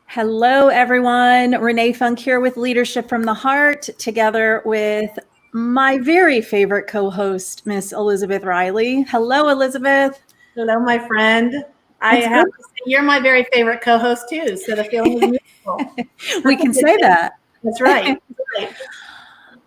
Hello, everyone. Renee Funk here with Leadership from the Heart, together with my very favorite co-host, Miss Elizabeth Riley. Hello, Elizabeth. Hello, my friend. I have to say, you're my very favorite co-host too, so the feeling is mutual. We can say that. That's right.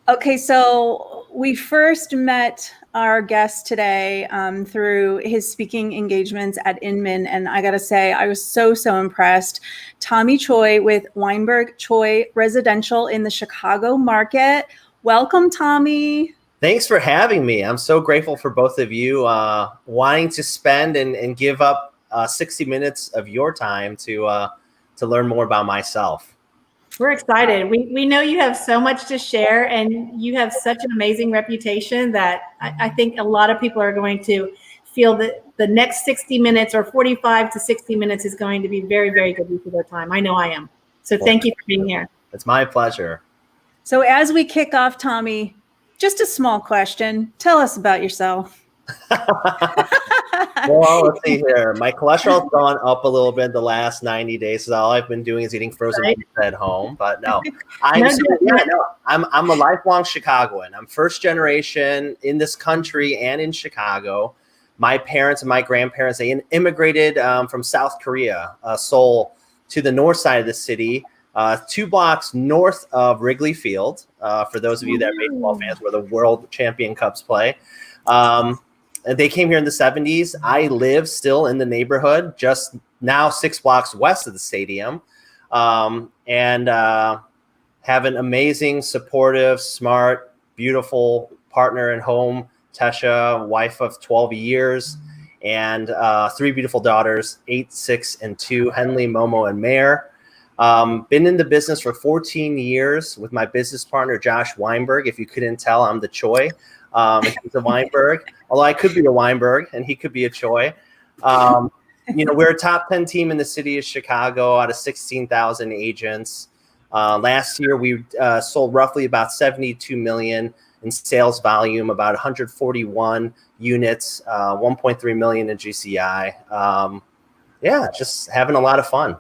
Okay, so we first met our guest today through his speaking engagements at Inman, and I gotta say, I was so impressed. Tommy Choi with Weinberg Choi Residential in the Chicago market. Welcome, Tommy. Thanks for having me. I'm so grateful for both of you wanting to spend and give up 60 minutes of your time to learn more about myself. We're excited. We know you have so much to share, and you have such an amazing reputation that I think a lot of people are going to feel that the next 60 minutes or 45 to 60 minutes is going to be very, very good use of their time. I know I am. So thank you for being here. It's my pleasure. So as we kick off, Tommy, just a small question. Tell us about yourself. Well, let's see here. My cholesterol's gone up a little bit the last 90 days. So all I've been doing is eating frozen pizza at home. But no, I'm a lifelong Chicagoan. I'm first generation in this country and in Chicago. My parents and my grandparents, they immigrated from South Korea, Seoul, to the north side of the city, 2 blocks north of Wrigley Field. For those of you that are baseball fans, where the World Champion Cups play. They came here in the 70s. I live still in the neighborhood, just now 6 blocks west of the stadium, and have an amazing, supportive, smart, beautiful partner at home, Tesha, wife of 12 years, and 3 beautiful daughters, 8, 6, and 2, Henley, Momo, and Mare. Been in the business for 14 years with my business partner, Josh Weinberg. If you couldn't tell, I'm the Choi. He's a Weinberg, although I could be a Weinberg and he could be a Choi. We're a top 10 team in the city of Chicago out of 16,000 agents. Last year, we sold roughly about 72 million in sales volume, about 141 units, 1.3 million in GCI. Just having a lot of fun.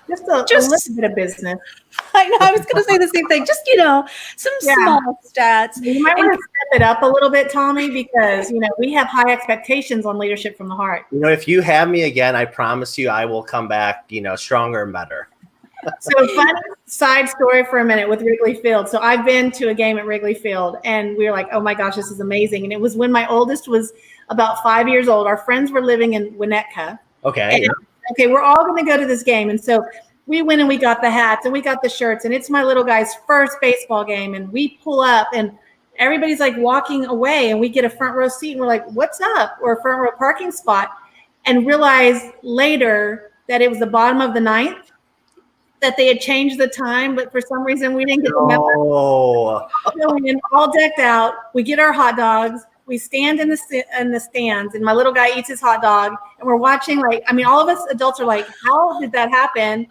Just a little bit of business. I know. I was going to say the same thing. Just, some small stats. You might want to step it up a little bit, Tommy, because, we have high expectations on Leadership from the Heart. If you have me again, I promise you I will come back, stronger and better. So fun side story for a minute with Wrigley Field. So I've been to a game at Wrigley Field, and we were like, oh my gosh, this is amazing. And it was when my oldest was about 5 years old. Our friends were living in Winnetka. Okay. And, we're all going to go to this game. And so we went and we got the hats and we got the shirts, and it's my little guy's first baseball game. And we pull up and everybody's like walking away, and we get a front row seat and we're like, what's up? Or a front row parking spot, and realize later that it was the bottom of the ninth, that they had changed the time, but for some reason we didn't get the memo. So all decked out. We get our hot dogs. We stand in the stands, and my little guy eats his hot dog, and we're watching. All of us adults are like, how did that happen?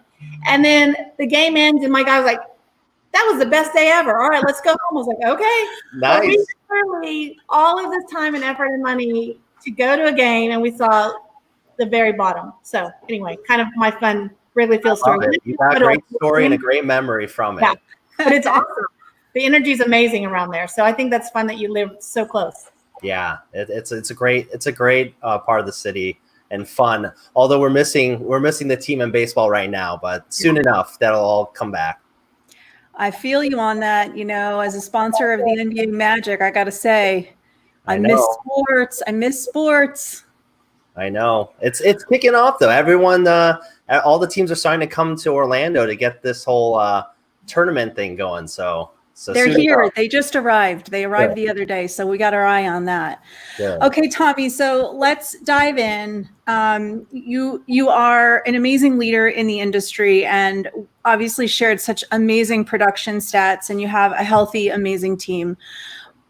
And then the game ends, and my guy was like, that was the best day ever. All right, let's go home. I was like, okay. Nice. So we literally all of this time and effort and money to go to a game, and we saw the very bottom. So anyway, kind of my fun Wrigley Field story. You got a great story and a great memory from it. Yeah, but it's awesome. The energy is amazing around there. So I think that's fun that you live so close. Yeah, it's a great part of the city and fun. Although we're missing the team in baseball right now, but soon enough that'll all come back. I feel you on that. As a sponsor of the NBA Magic, I got to say, I miss sports. I know. It's kicking off though. Everyone, all the teams are starting to come to Orlando to get this whole tournament thing going. So they're here. They just arrived. They arrived the other day. So we got our eye on that. Yeah. Okay, Tommy. So let's dive in. You are an amazing leader in the industry, and obviously shared such amazing production stats, and you have a healthy, amazing team.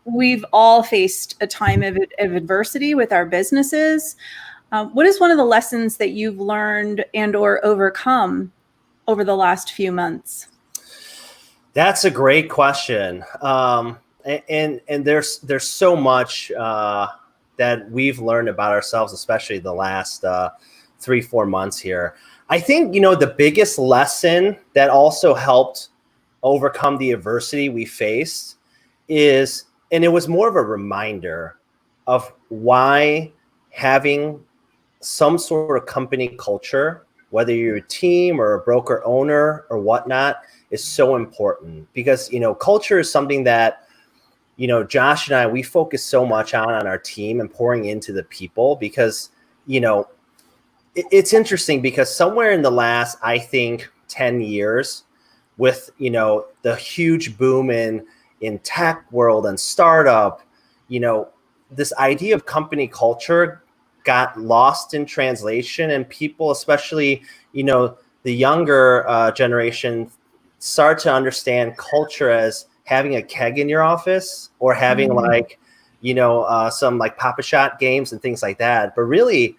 We've all faced a time of adversity with our businesses. What is one of the lessons that you've learned and or overcome over the last few months? That's a great question. And there's so much that we've learned about ourselves, especially the last 3-4 months here. I think, the biggest lesson that also helped overcome the adversity we faced and it was more of a reminder of why having some sort of company culture, whether you're a team or a broker owner or whatnot, is so important. Because, culture is something that, Josh and I, we focus so much on our team and pouring into the people because, it's interesting because somewhere in the last, I think, 10 years with, the huge boom in tech world and startup, this idea of company culture got lost in translation, and people, especially, the younger generation, start to understand culture as having a keg in your office or having like, some like Papa Shot games and things like that. But really,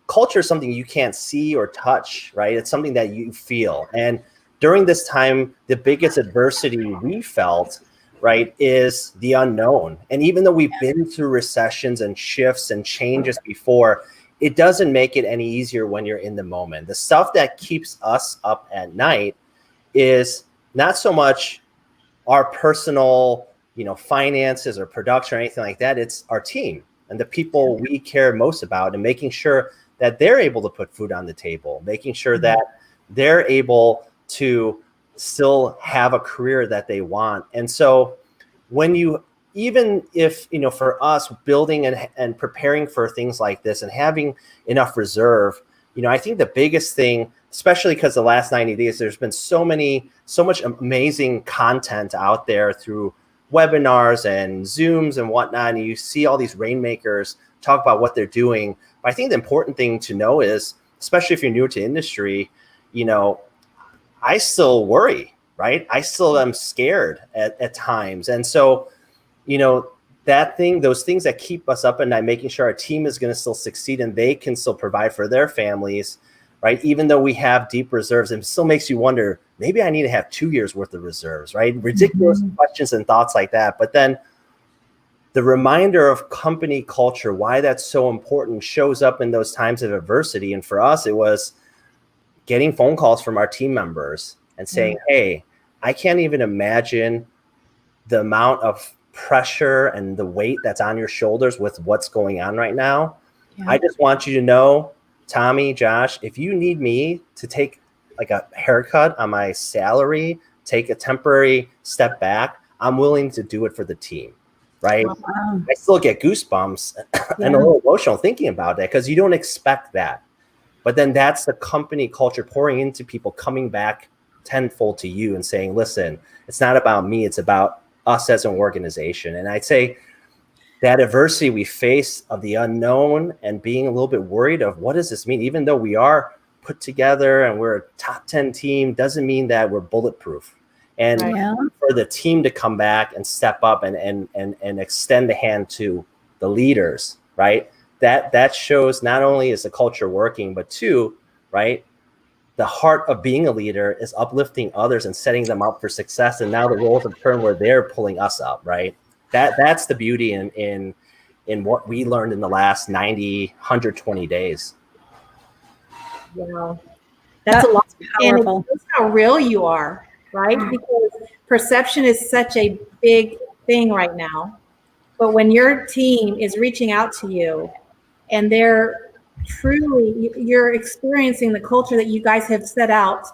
culture is something you can't see or touch, right? It's something that you feel. And during this time, the biggest adversity we felt, right, is the unknown. And even though we've been through recessions and shifts and changes before, it doesn't make it any easier when you're in the moment. The stuff that keeps us up at night is not so much our personal, finances or production or anything like that. It's our team and the people we care most about, and making sure that they're able to put food on the table, making sure that they're able to still have a career that they want. And so even if, for us building and preparing for things like this and having enough reserve, I think the biggest thing, especially because the last 90 days, there's been so much amazing content out there through webinars and Zooms and whatnot. And you see all these rainmakers talk about what they're doing. But I think the important thing to know is, especially if you're new to industry, I still worry, right? I still am scared at times. And so, those things that keep us up at night, making sure our team is going to still succeed and they can still provide for their families, right? Even though we have deep reserves, it still makes you wonder, maybe I need to have 2 years worth of reserves, right? Ridiculous questions and thoughts like that. But then the reminder of company culture, why that's so important, shows up in those times of adversity. And for us, it was getting phone calls from our team members and saying, hey, I can't even imagine the amount of pressure and the weight that's on your shoulders with what's going on right now. I just want you to know, Tommy, Josh, if you need me to take like a haircut on my salary, take a temporary step back, I'm willing to do it for the team, right? Wow. I still get goosebumps and a little emotional thinking about that because you don't expect that. But then that's the company culture pouring into people, coming back tenfold to you and saying, listen, it's not about me, it's about us as an organization. And I'd say that adversity we face of the unknown and being a little bit worried of what does this mean, even though we are put together and we're a top 10 team, doesn't mean that we're bulletproof. And for the team to come back and step up and extend the hand to the leaders, right? That shows not only is the culture working, but two, right? The heart of being a leader is uplifting others and setting them up for success. And now the roles have turned where they're pulling us up, right? That's the beauty in what we learned in the last 90, 120 days. Wow. That's a lot. Powerful. And it shows how real you are, right? Because perception is such a big thing right now. But when your team is reaching out to you and you're experiencing the culture that you guys have set out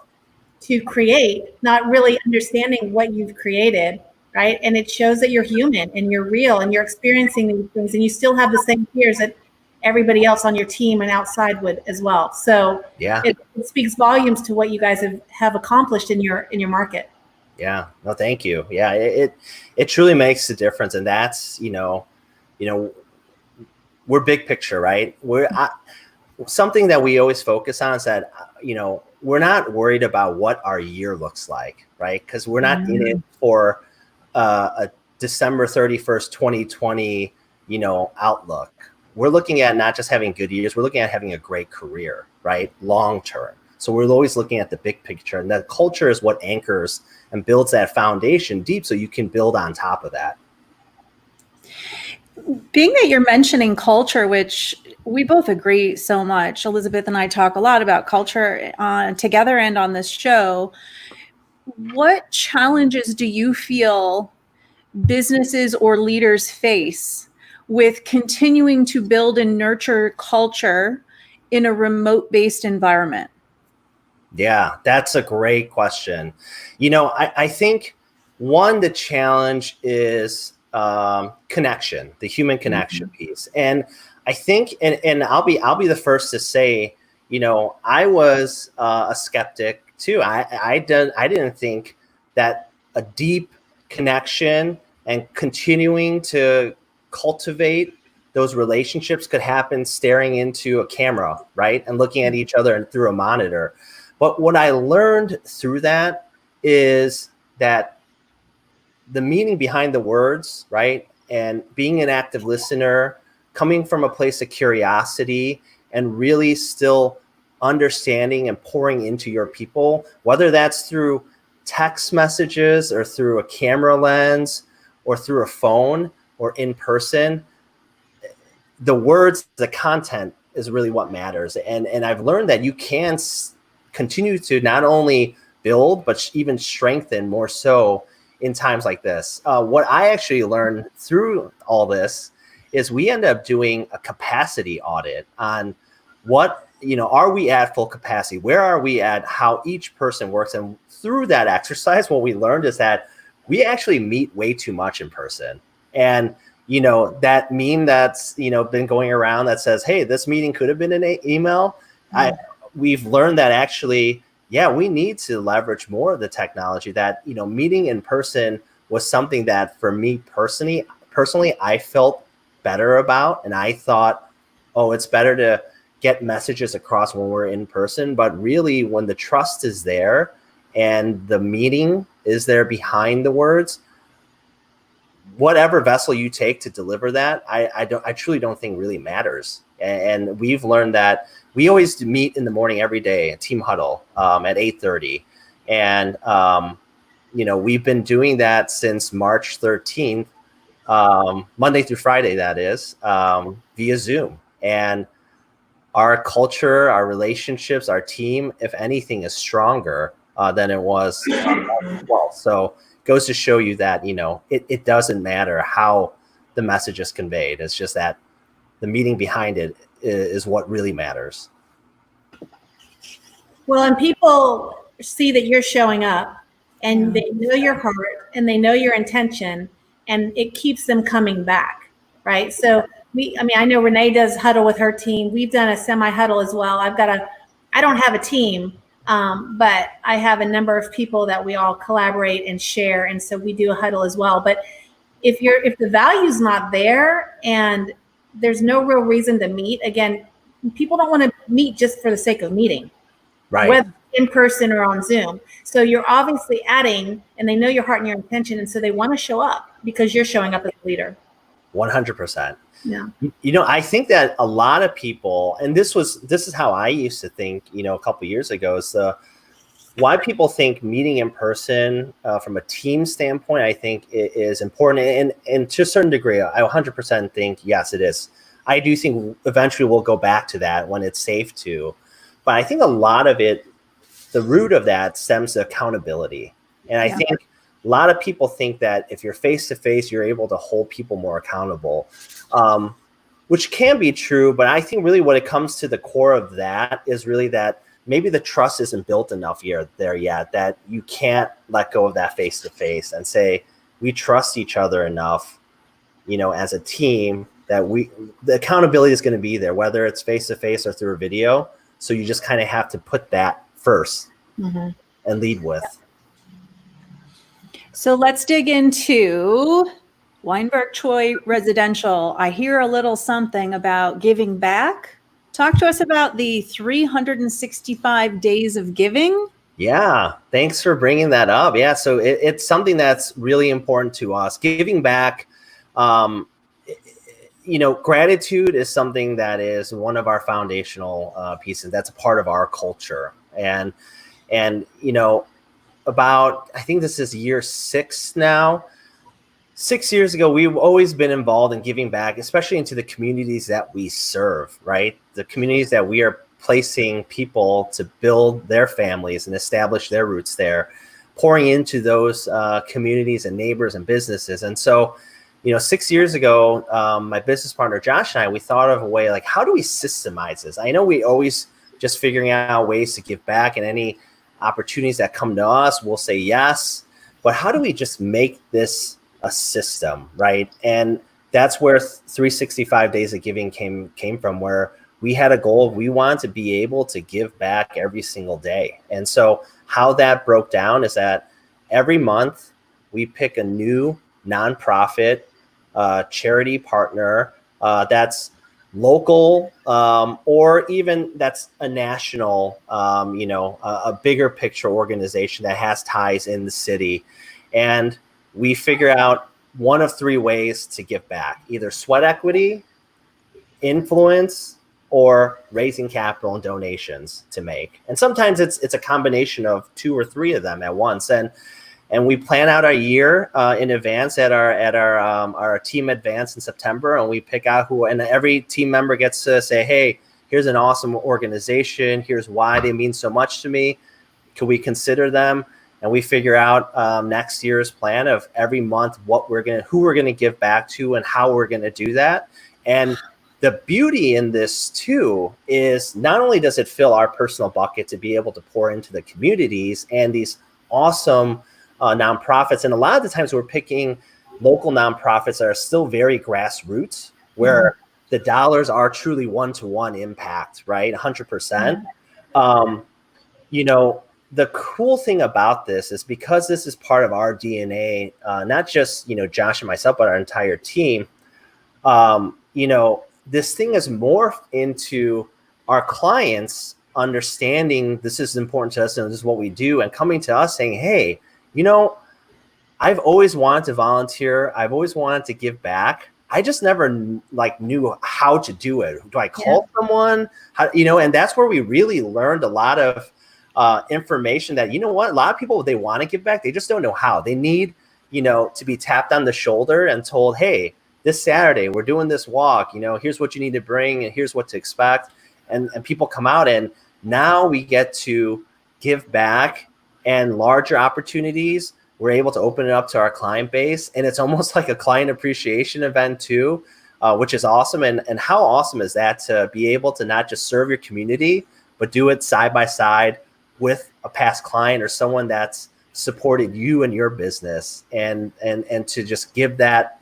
to create, not really understanding what you've created, right? And it shows that you're human and you're real and you're experiencing these things, and you still have the same fears that everybody else on your team and outside would as well. So it speaks volumes to what you guys have accomplished in your market. Yeah, no, thank you. Yeah, it truly makes a difference. And that's, we're big picture, right? Something that we always focus on is that, we're not worried about what our year looks like, right? Because we're not in it for a December 31st, 2020, outlook. We're looking at not just having good years, we're looking at having a great career, right? Long term. So we're always looking at the big picture, and that culture is what anchors and builds that foundation deep so you can build on top of that. Being that you're mentioning culture, which we both agree so much, Elizabeth and I talk a lot about culture together and on this show. What challenges do you feel businesses or leaders face with continuing to build and nurture culture in a remote-based environment? Yeah, that's a great question. I think the challenge is connection, the human connection piece. And I think, and I'll be the first to say, I was a skeptic too. I didn't think that a deep connection and continuing to cultivate those relationships could happen staring into a camera, right? And looking at each other and through a monitor. But what I learned through that is that the meaning behind the words, right? And being an active listener, coming from a place of curiosity and really still understanding and pouring into your people, whether that's through text messages or through a camera lens or through a phone or in person, the words, the content is really what matters. And I've learned that you can continue to not only build, but even strengthen more so in times like this. What I actually learned through all this is we end up doing a capacity audit on what, are we at full capacity? Where are we at how each person works? And through that exercise, what we learned is that we actually meet way too much in person. And that meme that's, been going around that says, hey, this meeting could have been an email. We've learned that actually, we need to leverage more of the technology that, meeting in person was something that for me personally, I felt better about. And I thought, oh, it's better to get messages across when we're in person. But really, when the trust is there and the meaning is there behind the words, whatever vessel you take to deliver that, I truly don't think really matters. And we've learned that we always meet in the morning every day, a team huddle at 8:30. And, we've been doing that since March 13th, Monday through Friday, that is, via Zoom. And our culture, our relationships, our team, if anything, is stronger than it was. Well, so goes to show you that, it doesn't matter how the message is conveyed. It's just that the meaning behind it is what really matters. Well, and people see that you're showing up and they know your heart and they know your intention, and it keeps them coming back, right? So I know Renee does huddle with her team. We've done a semi huddle as well. I don't have a team, but I have a number of people that we all collaborate and share. And so we do a huddle as well. But if the value's not there and there's no real reason to meet, again, people don't want to meet just for the sake of meeting, right? Whether in person or on Zoom. So you're obviously adding, and they know your heart and your intention. And so they want to show up because you're showing up as a leader. 100%. Yeah. I think that a lot of people, and this is how I used to think, a couple of years ago, is why people think meeting in person from a team standpoint, I think it is important. And to a certain degree, I 100% think, yes, it is. I do think eventually we'll go back to that when it's safe to. But I think a lot of it, the root of that stems to accountability. And I think a lot of people think that if you're face-to-face, you're able to hold people more accountable, which can be true. But I think really what it comes to the core of that is really that maybe the trust isn't built enough there yet, that you can't let go of that face-to-face and say, we trust each other enough, as a team, that the accountability is going to be there, whether it's face-to-face or through a video. So you just kind of have to put that first and lead with. So let's dig into Weinberg Choi Residential. I hear a little something about giving back. Talk to us about the 365 days of giving. Yeah, thanks for bringing that up. Yeah, so it's something that's really important to us. Giving back, gratitude is something that is one of our foundational pieces. That's a part of our culture. And about, I think this is year 6 now, 6 years ago, we've always been involved in giving back, especially into the communities that we serve, right? The communities that we are placing people to build their families and establish their roots there, pouring into those communities and neighbors and businesses. And so, 6 years ago, my business partner, Josh, and I, we thought of a way, like, how do we systemize this? I know we always just figuring out ways to give back, and any opportunities that come to us, we'll say yes. But how do we just make this a system, right? And that's where 365 Days of Giving came from, where we had a goal. We wanted to be able to give back every single day. And so how that broke down is that every month we pick a new nonprofit charity partner that's local, or even that's a national, a bigger picture organization that has ties in the city. And we figure out one of three ways to give back: either sweat equity, influence, or raising capital and donations to make. And sometimes it's a combination of two or three of them at once. And we plan out our year in advance at our team advance in September, and we pick out who, and every team member gets to say, hey, here's an awesome organization. Here's why they mean so much to me. Could we consider them? And we figure out next year's plan of every month who we're gonna give back to and how we're gonna do that. And the beauty in this too is not only does it fill our personal bucket to be able to pour into the communities and these awesome nonprofits, and a lot of the times we're picking local nonprofits that are still very grassroots, where the dollars are truly one-to-one impact, right? 100%. The cool thing about this is because this is part of our DNA, not just, Josh and myself, but our entire team, this thing has morphed into our clients understanding this is important to us and this is what we do, and coming to us saying, hey, I've always wanted to volunteer. I've always wanted to give back. I just never knew how to do it. Do I call someone? And that's where we really learned a lot of information that, a lot of people, they want to give back. They just don't know how. They need, to be tapped on the shoulder and told, hey, this Saturday, we're doing this walk, here's what you need to bring and here's what to expect. And people come out, and now we get to give back, and larger opportunities, we're able to open it up to our client base. And it's almost like a client appreciation event too, which is awesome. And how awesome is that to be able to not just serve your community, but do it side by side with a past client or someone that's supported you and your business, and to just give that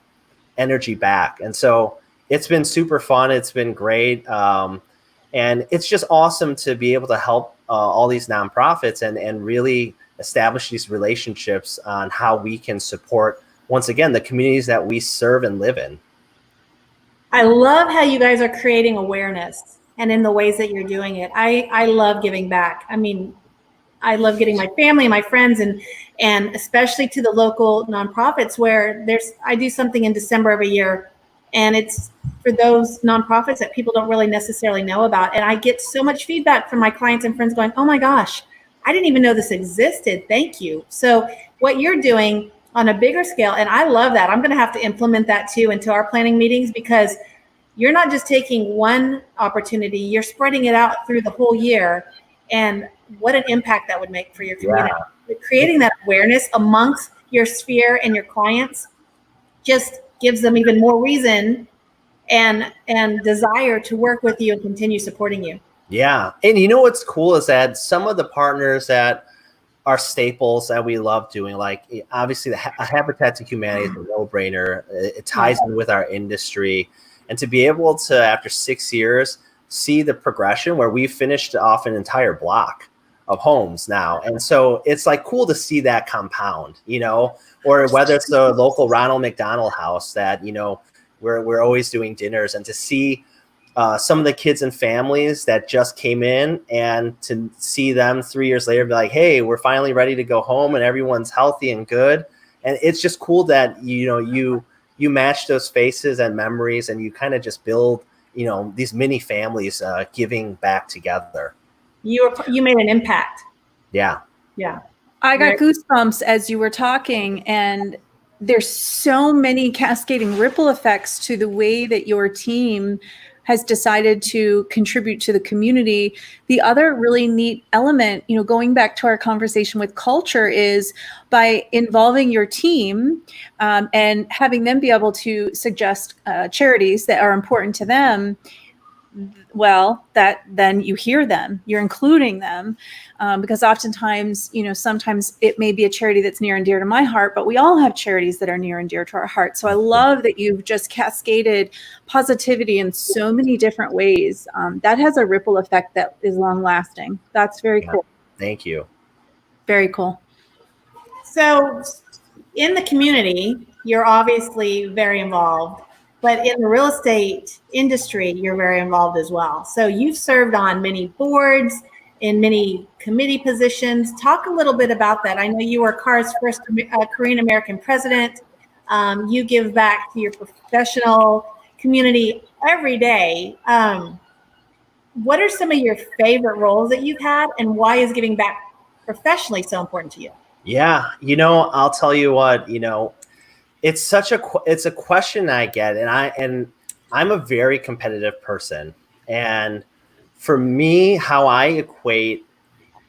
energy back. And so it's been super fun. It's been great. And it's just awesome to be able to help all these nonprofits and really establish these relationships on how we can support, once again, the communities that we serve and live in. I love how you guys are creating awareness and in the ways that you're doing it. I love giving back. I mean, I love getting my family and my friends and especially to the local nonprofits where I do something in December every year, and it's for those nonprofits that people don't really necessarily know about. And I get so much feedback from my clients and friends going, oh my gosh, I didn't even know this existed. Thank you. So what you're doing on a bigger scale, and I love that. I'm going to have to implement that too into our planning meetings, because you're not just taking one opportunity, you're spreading it out through the whole year. And what an impact that would make for your community. Yeah. Creating that awareness amongst your sphere and your clients just gives them even more reason and desire to work with you and continue supporting you. Yeah. And what's cool is that some of the partners that are staples that we love doing, like obviously the Habitat to Humanity is a no-brainer. It ties in with our industry. And to be able to, after 6 years, see the progression where we finished off an entire block of homes now. And so it's cool to see that compound, or whether it's the local Ronald McDonald House that, we're always doing dinners, and to see some of the kids and families that just came in, and to see them 3 years later be like, hey, we're finally ready to go home and everyone's healthy and good. And it's just cool that, you match those faces and memories, and you kind of just build, these mini families giving back together. You made an impact. Yeah. Yeah. I got goosebumps as you were talking, and there's so many cascading ripple effects to the way that your team has decided to contribute to the community. The other really neat element, going back to our conversation with culture, is by involving your team and having them be able to suggest charities that are important to them. Well, that then you hear them, you're including them, because oftentimes, sometimes it may be a charity that's near and dear to my heart, but we all have charities that are near and dear to our heart. So I love that you've just cascaded positivity in so many different ways. That has a ripple effect that is long lasting. That's very cool. Thank you. Very cool. So in the community, you're obviously very involved. But in the real estate industry, you're very involved as well. So you've served on many boards, in many committee positions. Talk a little bit about that. I know you were CAR's first Korean American president. You give back to your professional community every day. What are some of your favorite roles that you've had, and why is giving back professionally so important to you? Yeah, I'll tell you what, it's a question I get, and I'm a very competitive person. And for me, how I equate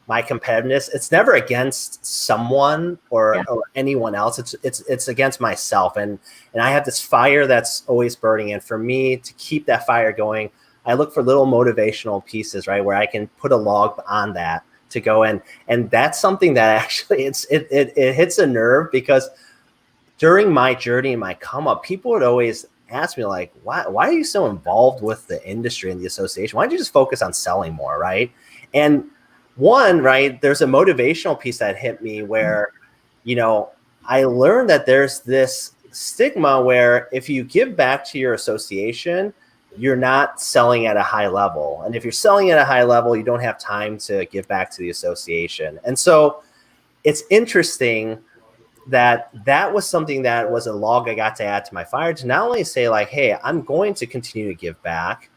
my competitiveness, it's never against someone or anyone else. It's against myself. And I have this fire that's always burning. And for me to keep that fire going, I look for little motivational pieces, right, where I can put a log on that to go in. And that's something that actually it hits a nerve, because during my journey and my come up, people would always ask me, like, why are you so involved with the industry and the association? Why don't you just focus on selling more, right? And one, right, there's a motivational piece that hit me where, I learned that there's this stigma where if you give back to your association, you're not selling at a high level. And if you're selling at a high level, you don't have time to give back to the association. And so it's interesting that was something that was a log I got to add to my fire, to not only say, like, hey, I'm going to continue to give back,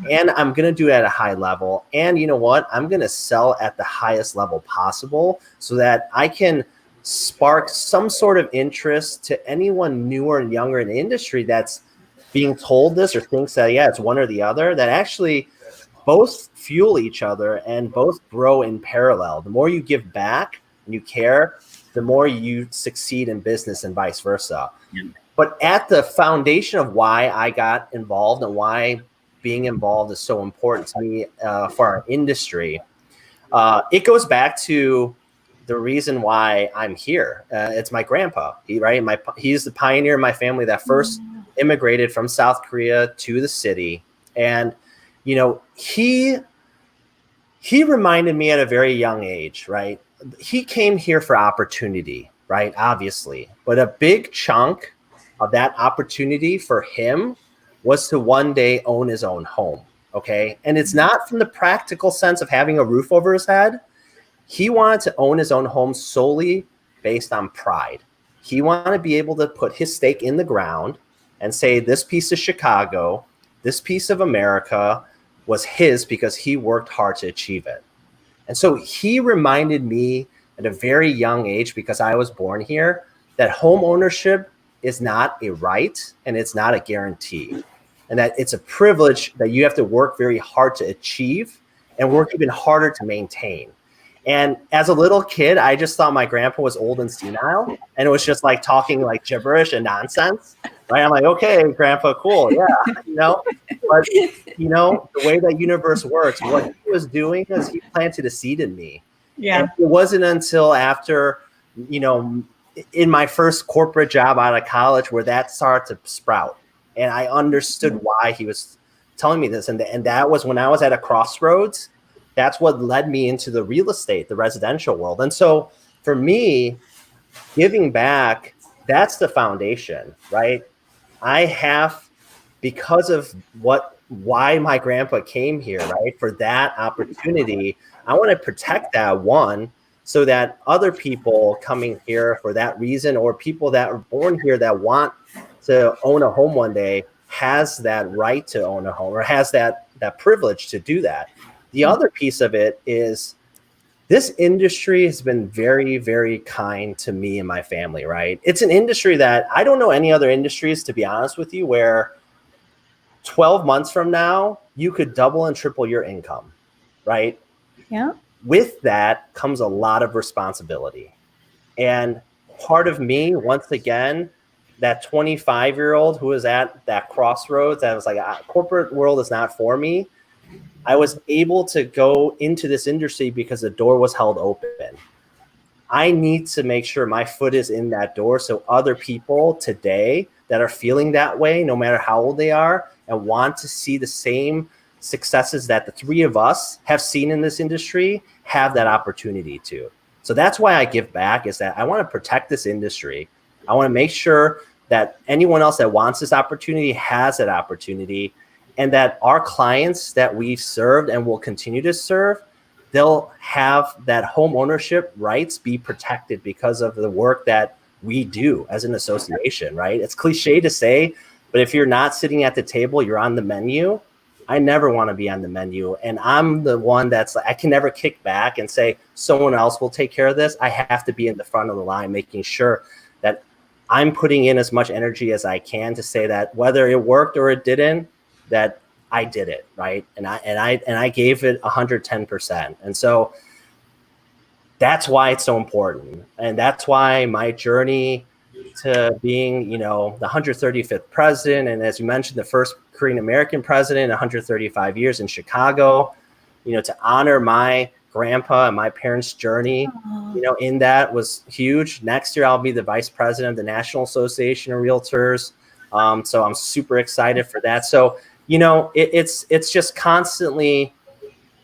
and I'm going to do it at a high level. And you know what? I'm going to sell at the highest level possible so that I can spark some sort of interest to anyone newer and younger in the industry that's being told this or thinks that, yeah, it's one or the other, that actually both fuel each other and both grow in parallel. The more you give back and you care, the more you succeed in business, and vice versa. But at the foundation of why I got involved and why being involved is so important to me for our industry, it goes back to the reason why I'm here. It's my grandpa. He's the pioneer in my family that first immigrated from South Korea to the city. And, he reminded me at a very young age, right? He came here for opportunity, right? Obviously. But a big chunk of that opportunity for him was to one day own his own home. Okay. And it's not from the practical sense of having a roof over his head. He wanted to own his own home solely based on pride. He wanted to be able to put his stake in the ground and say, this piece of Chicago, this piece of America was his because he worked hard to achieve it. And so he reminded me at a very young age, because I was born here, that home ownership is not a right and it's not a guarantee, and that it's a privilege that you have to work very hard to achieve and work even harder to maintain. And as a little kid, I just thought my grandpa was old and senile, and it was just like talking like gibberish and nonsense, right? I'm like, okay, grandpa, cool. Yeah. But the way that universe works, what he was doing is he planted a seed in me. Yeah. And it wasn't until after, in my first corporate job out of college where that started to sprout. And I understood why he was telling me this. And that was when I was at a crossroads. That's what led me into the real estate, the residential world. And so for me, giving back, that's the foundation, right? I have, because of why my grandpa came here, right? For that opportunity, I want to protect that, one, so that other people coming here for that reason, or people that are born here that want to own a home one day, has that right to own a home, or has that privilege to do that. The other piece of it is this industry has been very, very kind to me and my family, right? It's an industry that I don't know any other industries, to be honest with you, where 12 months from now, you could double and triple your income, right? Yeah. With that comes a lot of responsibility. And part of me, once again, that 25-year-old who was at that crossroads, that was like, corporate world is not for me. I was able to go into this industry because the door was held open. I need to make sure my foot is in that door so other people today that are feeling that way, no matter how old they are, and want to see the same successes that the three of us have seen in this industry, have that opportunity to. So that's why I give back, is that I want to protect this industry. I want to make sure that anyone else that wants this opportunity has that opportunity, and that our clients that we've served and will continue to serve, they'll have that home ownership rights be protected because of the work that we do as an association, right? It's cliche to say, but if you're not sitting at the table, you're on the menu. I never want to be on the menu. And I'm the one that's like, I can never kick back and say, someone else will take care of this. I have to be in the front of the line, making sure that I'm putting in as much energy as I can to say that whether it worked or it didn't, that I did it, right? And I gave it 110%. And so that's why it's so important. And that's why my journey to being, the 135th president, and as you mentioned, the first Korean American president, 135 years in Chicago, to honor my grandpa and my parents' journey, in that was huge. Next year, I'll be the vice president of the National Association of Realtors. So I'm super excited for that. So, it's just constantly,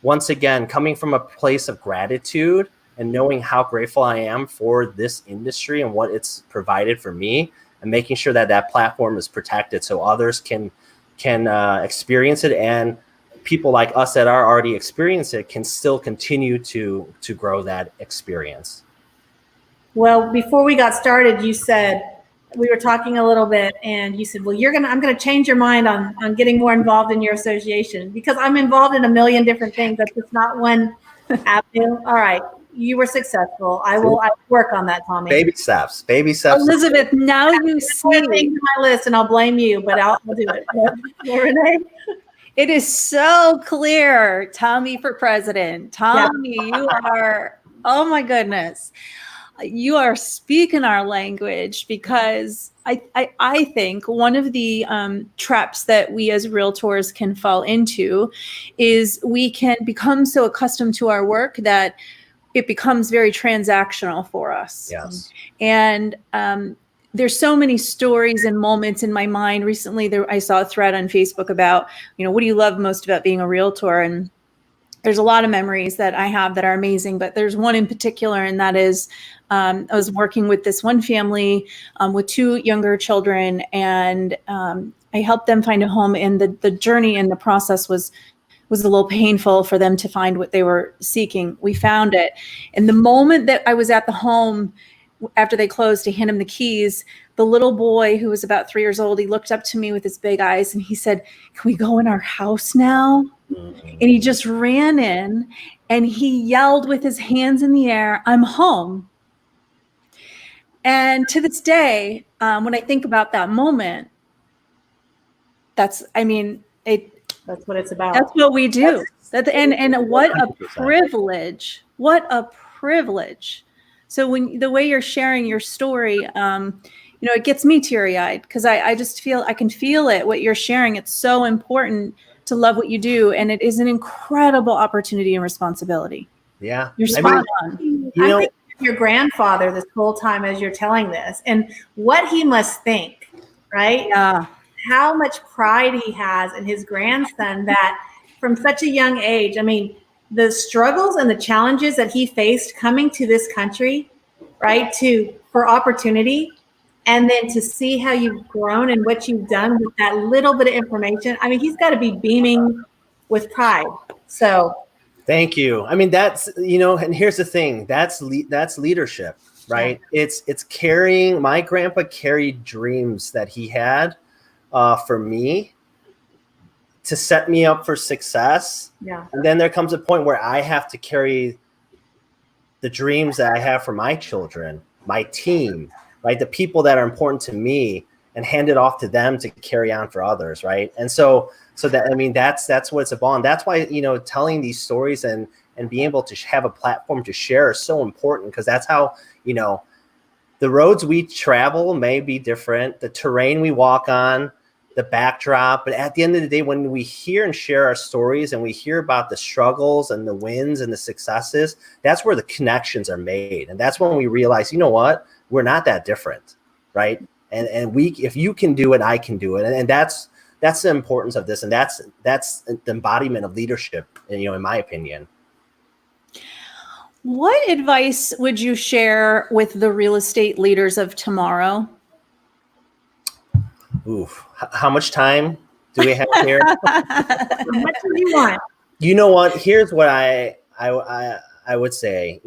once again, coming from a place of gratitude and knowing how grateful I am for this industry and what it's provided for me, and making sure that that platform is protected so others can experience it, and people like us that are already experiencing it can still continue to grow that experience. Well, before we got started, you said, we were talking a little bit, and you said, well, I'm going to change your mind on getting more involved in your association, because I'm involved in a million different things. That's just not one avenue. All right. You were successful. I will work on that, Tommy. Baby steps. Elizabeth, now you see my list, and I'll blame you, but I'll do it. Renee? It is so clear. Tommy for president. Tommy, you are, oh my goodness. You are speaking our language, because I think one of the traps that we as realtors can fall into is we can become so accustomed to our work that it becomes very transactional for us. Yes. And there's so many stories and moments in my mind. Recently, I saw a thread on Facebook about, what do you love most about being a realtor? And there's a lot of memories that I have that are amazing, but there's one in particular, and that is I was working with this one family with two younger children, and I helped them find a home, and the journey and the process was a little painful for them to find what they were seeking. We found it. And the moment that I was at the home, after they closed, to hand him the keys, the little boy, who was about 3 years old, he looked up to me with his big eyes and he said, "Can we go in our house now?" And he just ran in and he yelled with his hands in the air, "I'm home." And to this day, when I think about that moment, that's what it's about. That's what we do. And what a privilege. What a privilege. So when the way you're sharing your story, it gets me teary-eyed, because I just feel, I can feel it, what you're sharing. It's so important to love what you do. And it is an incredible opportunity and responsibility. Yeah. You're spot on. I'm thinking of your grandfather this whole time as you're telling this, and what he must think, right? Yeah. How much pride he has in his grandson, that from such a young age, the struggles and the challenges that he faced coming to this country, right, for opportunity, and then to see how you've grown and what you've done with that little bit of information. He's got to be beaming with pride. So thank you. That's, and here's the thing, that's leadership, right? Yeah. It's carrying, my grandpa carried dreams that he had for me to set me up for success. Yeah. And then there comes a point where I have to carry the dreams that I have for my children, my team, right? The people that are important to me, and hand it off to them to carry on for others, right? And so that, I mean, that's what it's about. And that's why, telling these stories and being able to have a platform to share is so important, because that's how, the roads we travel may be different, the terrain we walk on, the backdrop, but at the end of the day, when we hear and share our stories and we hear about the struggles and the wins and the successes, that's where the connections are made. And that's when we realize, you know what, we're not that different, right? And if you can do it, I can do it. And that's the importance of this. And that's the embodiment of leadership, in my opinion. What advice would you share with the real estate leaders of tomorrow? Oof. How much time do we have here? How much do you want? You know what? Here's what I would say,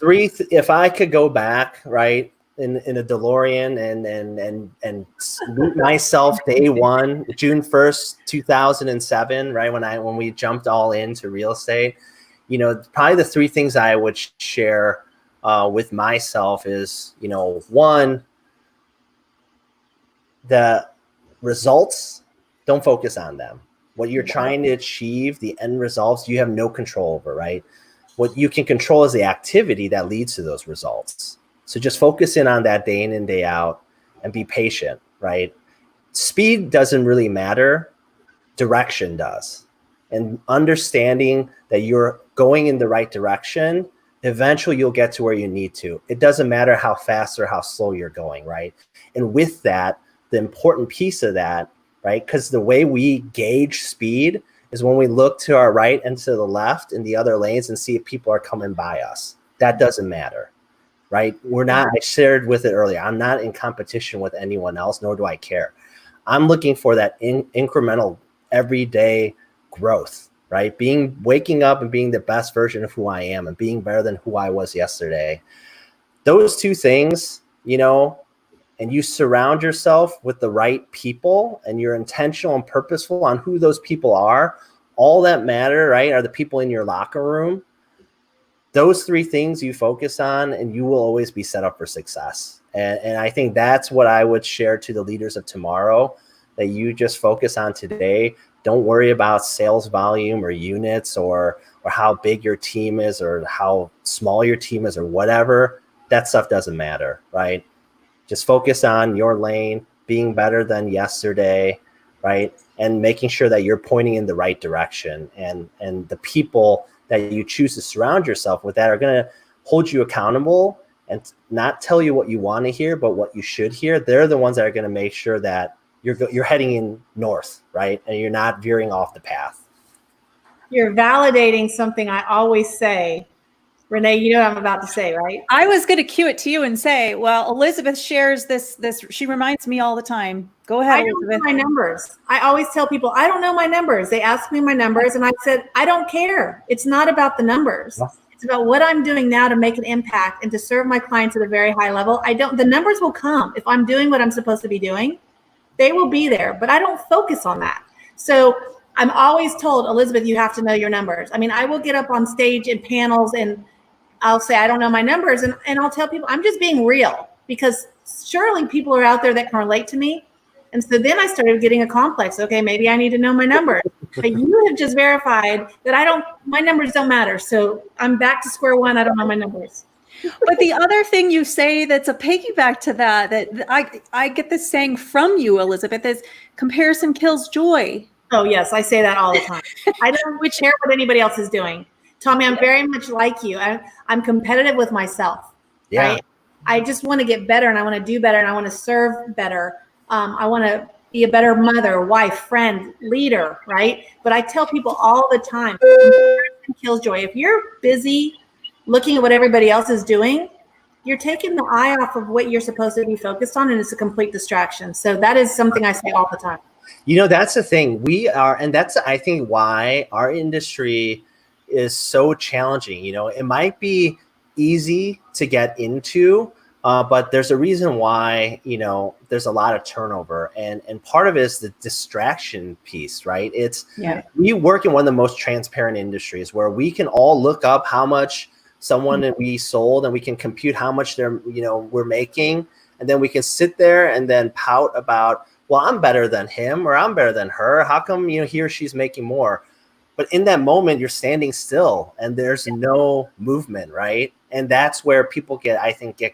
if I could go back, right, in a DeLorean and meet myself day one, June 1st, 2007, right, when we jumped all into real estate, probably the three things I would share with myself is, one, the results, don't focus on them. What you're trying to achieve, the end results, you have no control over, right? What you can control is the activity that leads to those results. So just focus in on that day in and day out and be patient, right? Speed doesn't really matter. Direction does. And understanding that you're going in the right direction, eventually you'll get to where you need to. It doesn't matter how fast or how slow you're going, right? And with that, the important piece of that, right? Because the way we gauge speed is when we look to our right and to the left in the other lanes and see if people are coming by us. That doesn't matter, right? We're not, I shared with it earlier, I'm not in competition with anyone else, nor do I care. I'm looking for that incremental everyday growth, right? Waking up and being the best version of who I am and being better than who I was yesterday. Those two things, and you surround yourself with the right people and you're intentional and purposeful on who those people are, all that matter, right, are the people in your locker room. Those three things you focus on and you will always be set up for success. And I think that's what I would share to the leaders of tomorrow, that you just focus on today. Don't worry about sales volume or units or how big your team is or how small your team is or whatever. That stuff doesn't matter, right? Just focus on your lane, being better than yesterday, right? And making sure that you're pointing in the right direction. And the people that you choose to surround yourself with that are going to hold you accountable and not tell you what you want to hear, but what you should hear. They're the ones that are going to make sure that you're heading in north, right? And you're not veering off the path. You're validating something I always say. Renee, you know what I'm about to say, right? I was going to cue it to you and say, well, Elizabeth shares this, she reminds me all the time. Go ahead, I don't Elizabeth. know my numbers. I always tell people, I don't know my numbers. They ask me my numbers and I said, I don't care. It's not about the numbers. It's about what I'm doing now to make an impact and to serve my clients at a very high level. The numbers will come. If I'm doing what I'm supposed to be doing, they will be there, but I don't focus on that. So I'm always told, Elizabeth, you have to know your numbers. I mean, I will get up on stage in panels and I'll say, I don't know my numbers. And I'll tell people, I'm just being real, because surely people are out there that can relate to me. And so then I started getting a complex. Okay, maybe I need to know my numbers. But you have just verified that my numbers don't matter. So I'm back to square one. I don't know my numbers. But the other thing you say that's a piggyback to that I get this saying from you, Elizabeth, is comparison kills joy. Oh, yes. I say that all the time. I don't care what anybody else is doing. Tommy, I'm very much like you. I'm competitive with myself. Yeah. Right? I just want to get better and I want to do better and I want to serve better. I want to be a better mother, wife, friend, leader, right? But I tell people all the time, comparison kills joy. If you're busy looking at what everybody else is doing, you're taking the eye off of what you're supposed to be focused on, and it's a complete distraction. So that is something I say all the time. That's the thing. And that's, I think, why our industry is so challenging. It might be easy to get into But there's a reason why, there's a lot of turnover, and part of it is the distraction piece, right? We work in one of the most transparent industries where we can all look up how much someone we sold, and we can compute how much we're making. And then we can sit there and then pout about, well, I'm better than him, or I'm better than her. How come, he or she's making more? But in that moment, you're standing still and there's no movement, right? And that's where people get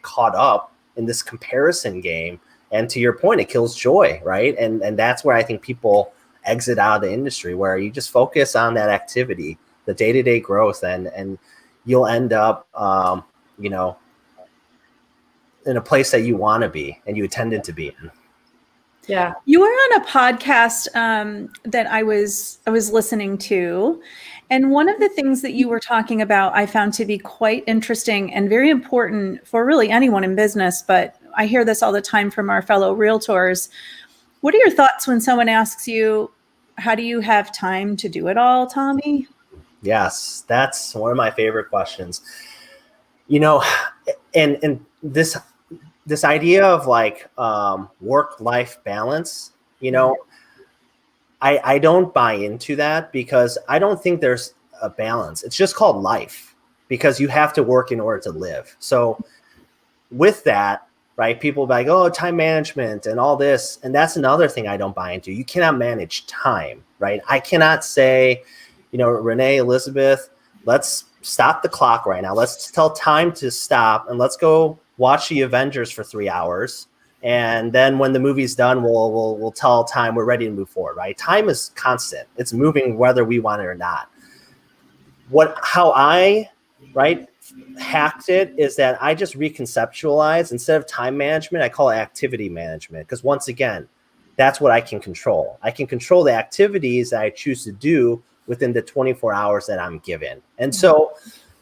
caught up in this comparison game. And to your point, it kills joy, right? And that's where I think people exit out of the industry, where you just focus on that activity, the day-to-day growth, and you'll end up, in a place that you want to be and you intended to be in. Yeah. You were on a podcast that I was listening to, and one of the things that you were talking about I found to be quite interesting and very important for really anyone in business, but I hear this all the time from our fellow realtors. What are your thoughts when someone asks you, how do you have time to do it all, Tommy? Yes, that's one of my favorite questions. And this idea of like work-life balance, I don't buy into that, because I don't think there's a balance. It's just called life, because you have to work in order to live. So with that, right, people be like, oh, time management and all this. And that's another thing I don't buy into. You cannot manage time, right? I cannot say, Renee, Elizabeth, let's stop the clock right now. Let's tell time to stop and let's go watch the Avengers for 3 hours. And then when the movie's done, we'll tell time we're ready to move forward, right? Time is constant. It's moving whether we want it or not. How I, right, hacked it is that I just reconceptualize, instead of time management, I call it activity management. Because once again, that's what I can control. I can control the activities that I choose to do within the 24 hours that I'm given. And so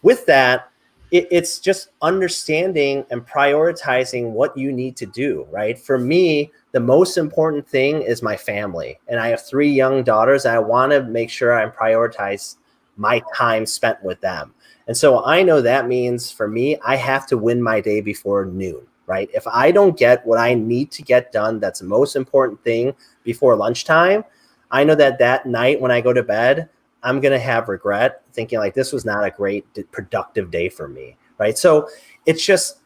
with that, it's just understanding and prioritizing what you need to do, right? For me, the most important thing is my family. And I have 3 young daughters, and I want to make sure I prioritize my time spent with them. And so I know that means for me, I have to win my day before noon, right? If I don't get what I need to get done, that's the most important thing before lunchtime, I know that night when I go to bed, I'm going to have regret, thinking like, this was not a great productive day for me, right? So it's just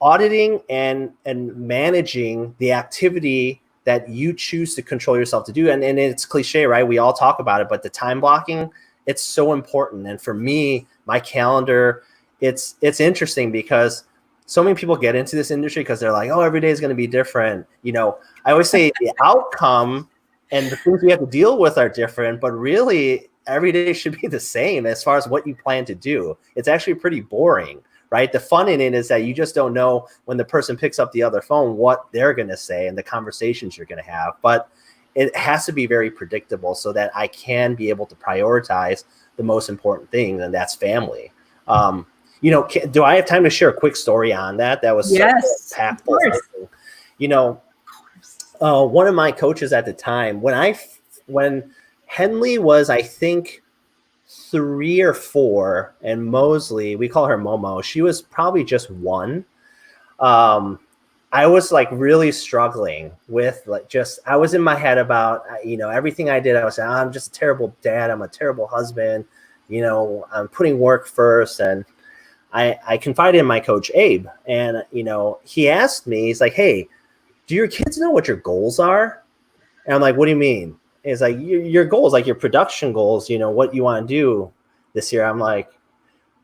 auditing and managing the activity that you choose to control yourself to do. And it's cliche, right? We all talk about it, but the time blocking, it's so important. And for me, my calendar, it's interesting because so many people get into this industry because they're like, oh, every day is going to be different. I always say the outcome and the things we have to deal with are different, but really every day should be the same as far as what you plan to do. It's actually pretty boring, right? The fun in it is that you just don't know when the person picks up the other phone what they're going to say and the conversations you're going to have. But it has to be very predictable so that I can be able to prioritize the most important thing, and that's family. Do I have time to share a quick story on that? That was yes, such an impactful thing. One of my coaches at the time, when Henley was, I think, 3 or 4, and Mosley, we call her Momo, she was probably just 1. I was like really struggling with I was in my head about, everything I did. I was saying, I'm just a terrible dad. I'm a terrible husband. I'm putting work first. And I confided in my coach, Abe, and, he asked me, he's like, hey, do your kids know what your goals are? And I'm like, what do you mean? And he's like, your goals, like your production goals, what you want to do this year. I'm like,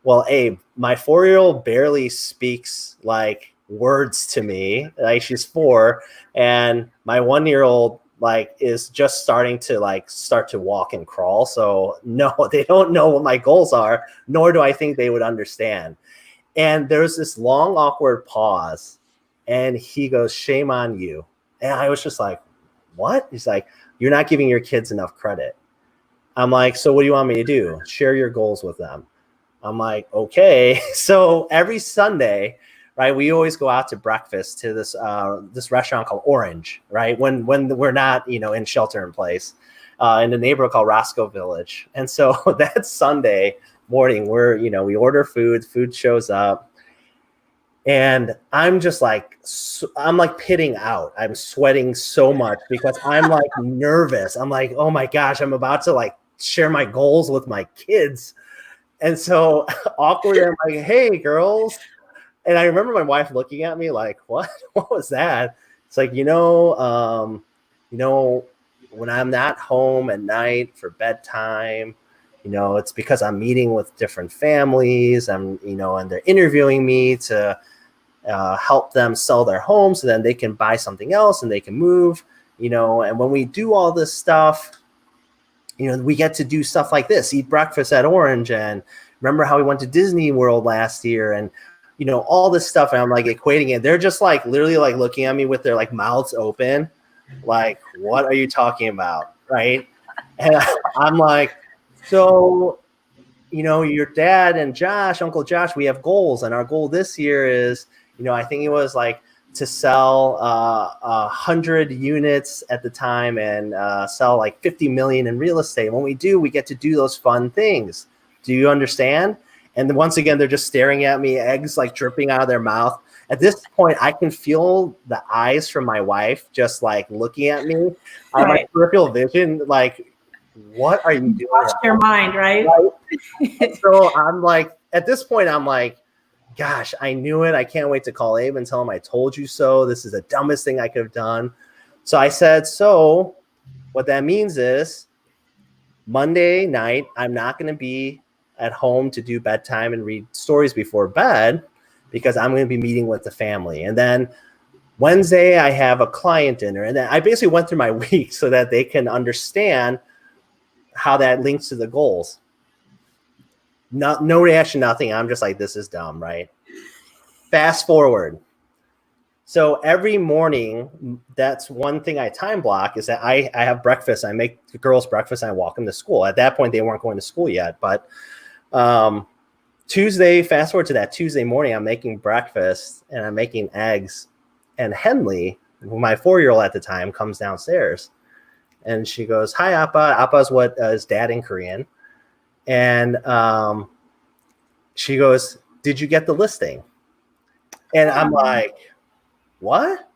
well, Abe, my 4-year-old barely speaks like words to me. Like, she's 4, and my 1-year-old is just starting to walk and crawl. So no, they don't know what my goals are, nor do I think they would understand. And there's this long, awkward pause, and he goes, shame on you. And I was just like, what? He's like, you're not giving your kids enough credit. I'm like, so what do you want me to do? Share your goals with them. I'm like, okay. So every Sunday, right, we always go out to breakfast to this restaurant called Orange, right? When we're not, in shelter in place, in a neighborhood called Roscoe Village. And so that Sunday morning, we order food shows up. And I'm just like, I'm like pitting out. I'm sweating so much because I'm like nervous. I'm like, oh my gosh, I'm about to like share my goals with my kids. And so awkward. I'm like, hey, girls. And I remember my wife looking at me like, what? What was that? It's like, when I'm not home at night for bedtime, it's because I'm meeting with different families. And they're interviewing me to help them sell their home so then they can buy something else and they can move, and when we do all this stuff, we get to do stuff like this, eat breakfast at Orange, and remember how we went to Disney World last year, and all this stuff. And I'm like equating it. They're just like literally like looking at me with their like mouths open, like, what are you talking about? Right. And I'm like, so, your dad and Uncle Josh, we have goals. And our goal this year is, I think it was like to sell 100 units at the time and sell like 50 million in real estate. When we do, we get to do those fun things. Do you understand? And then once again, they're just staring at me, eggs like dripping out of their mouth. At this point, I can feel the eyes from my wife just like looking at me. On my peripheral vision, like, what are you doing? Watch your mind, right? So I'm like, at this point, I'm like, gosh, I knew it. I can't wait to call Abe and tell him I told you so. This is the dumbest thing I could have done. So I said, so what that means is Monday night, I'm not going to be at home to do bedtime and read stories before bed because I'm going to be meeting with the family. And then Wednesday, I have a client dinner. And then I basically went through my week so that they can understand how that links to the goals. No reaction, nothing. I'm just like, this is dumb, right? Fast forward. So every morning, that's one thing I time block is that I have breakfast. I make the girls breakfast and I walk them to school. At that point, they weren't going to school yet. But Tuesday, fast forward to that Tuesday morning, I'm making breakfast and I'm making eggs. And Henley, my 4-year-old at the time, comes downstairs. And she goes, hi, Appa. Appa is what is dad in Korean. And she goes, did you get the listing? And I'm like, what?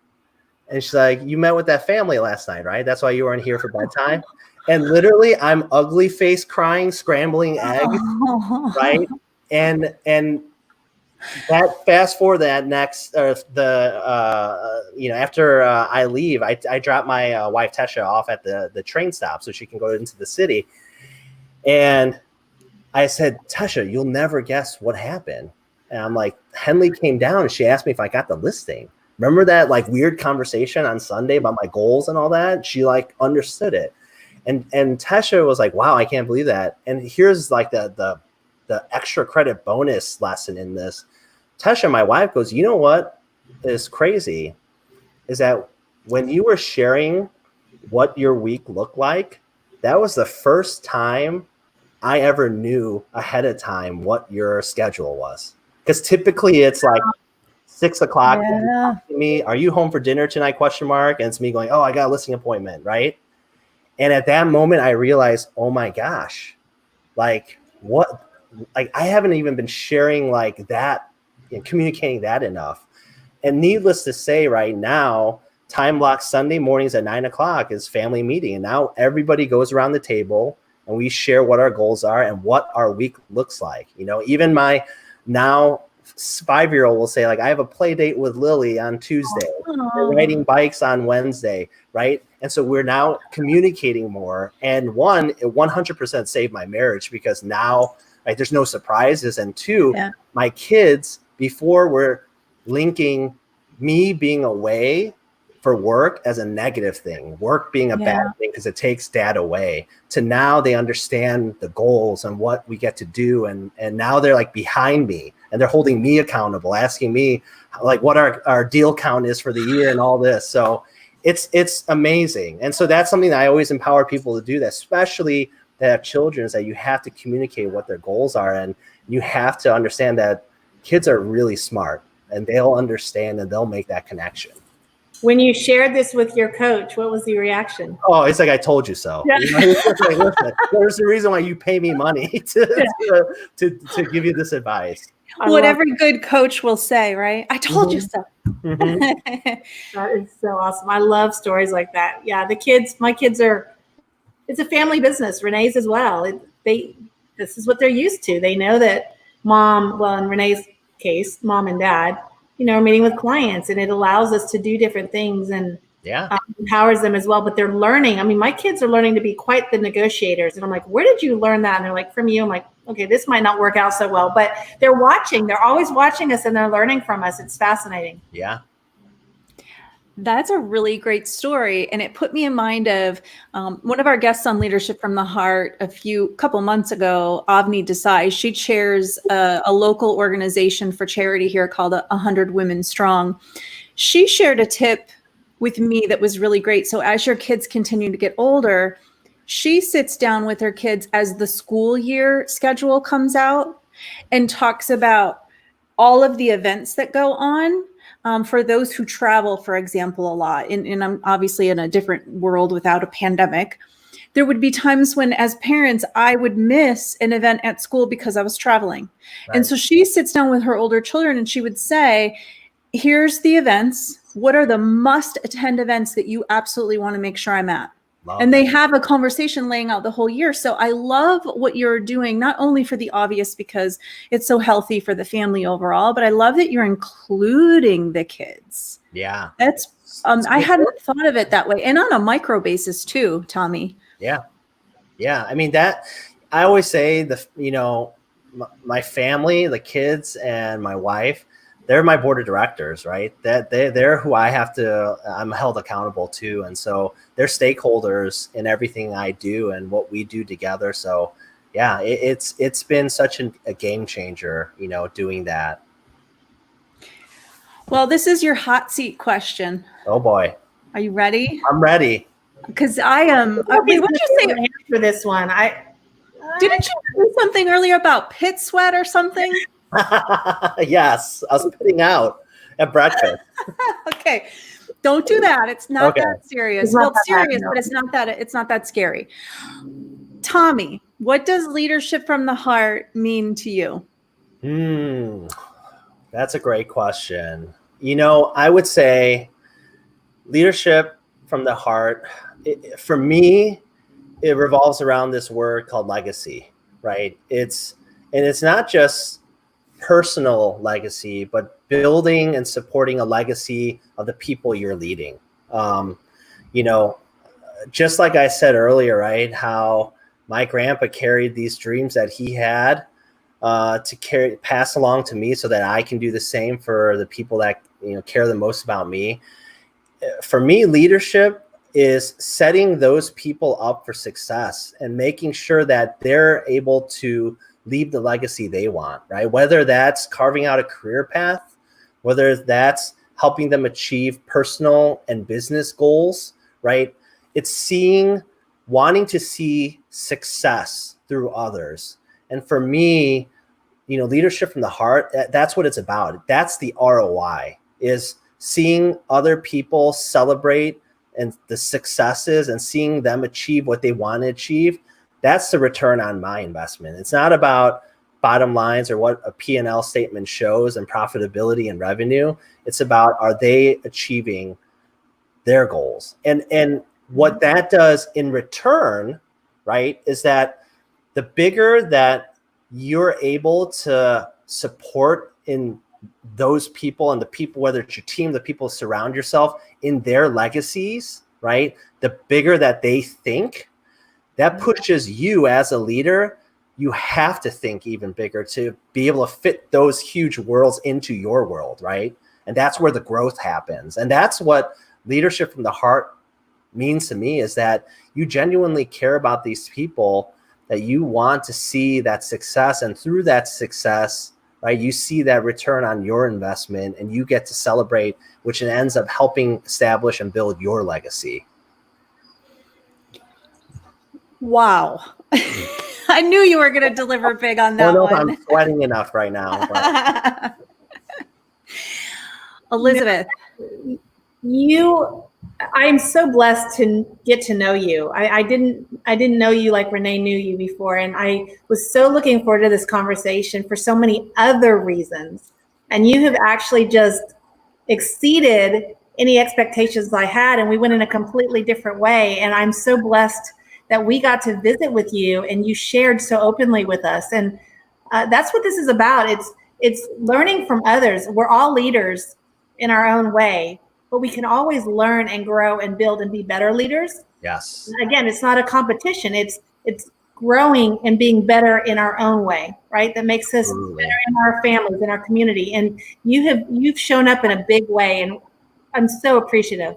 And she's like, you met with that family last night, right? That's why you weren't here for bedtime. And literally, I'm ugly face crying, scrambling eggs, right? And that fast forward that next, after I leave, I drop my wife Tesha off at the train stop so she can go into the city. And I said, Tesha, you'll never guess what happened. And I'm like, Henley came down and she asked me if I got the listing. Remember that like weird conversation on Sunday about my goals and all that? She like understood it. And Tesha was like, wow, I can't believe that. And here's like the extra credit bonus lesson in this. Tesha, my wife, goes, you know what is crazy is that when you were sharing what your week looked like, that was the first time I ever knew ahead of time what your schedule was. Because typically it's like 6 o'clock. Yeah. Me, are you home for dinner tonight? ? And it's me going, oh, I got a listing appointment, right? And at that moment, I realized, oh my gosh, like what? Like I haven't even been sharing like that and communicating that enough. And needless to say, right now, time block Sunday mornings at 9 o'clock is family meeting, and now everybody goes around the table and we share what our goals are and what our week looks like. Even my now 5-year-old will say, like, I have a play date with Lily on Tuesday. We're riding bikes on Wednesday, right? And so we're now communicating more. And one, it 100% saved my marriage because now, right, there's no surprises. And two, my kids, before were linking me being away for work as a negative thing, work being a bad thing because it takes dad away, to now they understand the goals and what we get to do. And now they're like behind me and they're holding me accountable, asking me like what our deal count is for the year and all this. So it's amazing. And so that's something that I always empower people to do, that especially that have children, is that you have to communicate what their goals are. And you have to understand that kids are really smart and they'll understand and they'll make that connection. When you shared this with your coach, what was the reaction? Oh, it's like, I told you so. Yeah. You know, it's just like, listen, there's the reason why you pay me money to give you this advice. What every good coach will say, right? I told you so. That is so awesome. I love stories like that. Yeah, my kids it's a family business. Renee's as well. This is what they're used to. They know that mom, well, in Renee's case, mom and dad, are meeting with clients, and it allows us to do different things and empowers them as well. But they're learning. I mean, my kids are learning to be quite the negotiators. And I'm like, where did you learn that? And they're like, from you. I'm like, okay, this might not work out so well, but they're watching. They're always watching us and they're learning from us. It's fascinating. Yeah. That's a really great story. And it put me in mind of one of our guests on Leadership from the Heart couple months ago, Avni Desai. She chairs a local organization for charity here called 100 Women Strong. She shared a tip with me that was really great. So as your kids continue to get older, she sits down with her kids as the school year schedule comes out and talks about all of the events that go on. For those who travel, for example, a lot, and I'm obviously in a different world without a pandemic, there would be times when, as parents, I would miss an event at school because I was traveling. Right. And so she sits down with her older children and she would say, here's the events. What are the must attend events that you absolutely want to make sure I'm at? And they have a conversation laying out the whole year. So I love what you're doing, not only for the obvious, because it's so healthy for the family overall, but I love that you're including the kids. Yeah. That's, I hadn't thought of it that way. And on a micro basis too, Tommy. Yeah. Yeah. I mean, I always say my family, the kids and my wife, they're my board of directors, right? That they're who I'm held accountable to. And so they're stakeholders in everything I do and what we do together. So yeah, it's been such a game changer, doing that. Well, this is your hot seat question. Oh boy. Are you ready? I'm ready. Because I am. Wait, what did you say for this one? Didn't you say something earlier about pit sweat or something? Yes, I was putting out at breakfast. Okay, don't do that. It's not that serious. Well, it's serious, but it's not that scary. Tommy, what does leadership from the heart mean to you? That's a great question. I would say leadership from the heart, for me, it revolves around this word called legacy, right? It's not just personal legacy, but building and supporting a legacy of the people you're leading. Just like I said earlier, right? How my grandpa carried these dreams that he had to pass along to me so that I can do the same for the people that, care the most about me. For me, leadership is setting those people up for success and making sure that they're able to leave the legacy they want, right? Whether that's carving out a career path, whether that's helping them achieve personal and business goals, right? It's wanting to see success through others. And for me, leadership from the heart, that's what it's about. That's the ROI, is seeing other people celebrate and the successes and seeing them achieve what they want to achieve. That's the return on my investment. It's not about bottom lines or what a P&L statement shows and profitability and revenue. It's about, are they achieving their goals? And what that does in return, right, is that the bigger that you're able to support in those people and the people, whether it's your team, the people surround yourself in their legacies, right, the bigger that they think, that pushes you as a leader. You have to think even bigger to be able to fit those huge worlds into your world, right? And that's where the growth happens. And that's what leadership from the heart means to me, is that you genuinely care about these people, that you want to see that success. And through that success, right, you see that return on your investment and you get to celebrate, which ends up helping establish and build your legacy. Wow. I knew you were going to deliver big on that one. I'm sweating enough right now. But. Elizabeth. I'm so blessed to get to know you. I didn't know you like Renee knew you before. And I was so looking forward to this conversation for so many other reasons. And you have actually just exceeded any expectations I had. And we went in a completely different way. And I'm so blessed that we got to visit with you and you shared so openly with us. And that's what this is about. It's learning from others. We're all leaders in our own way, but we can always learn and grow and build and be better leaders. Yes. Again, it's not a competition. It's growing and being better in our own way, right? That makes us better in our families, in our community. And you've shown up in a big way, and I'm so appreciative.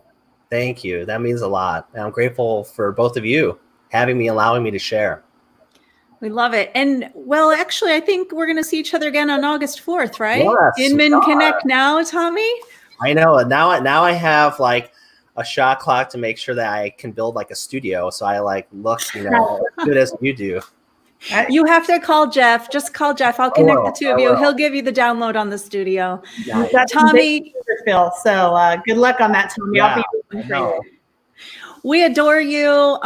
Thank you. That means a lot. And I'm grateful for both of you allowing me to share. We love it. And well, actually, I think we're going to see each other again on August 4th, right? Yes, Inman Connect now, Tommy? I know. Now I have like a shot clock to make sure that I can build like a studio. So I like look, as good as you do. You have to call Jeff. Just call Jeff. I'll connect the two of you. He'll give you the download on the studio. Tommy. Phil. So good luck on that, Tommy. Yeah, I'll be we adore you.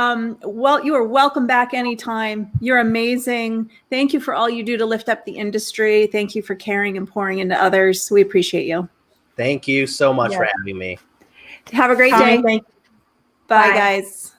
Well, you are welcome back anytime. You're amazing. Thank you for all you do to lift up the industry. Thank you for caring and pouring into others. We appreciate you. Thank you so much for having me. Have a great day. Thank you. Bye, guys.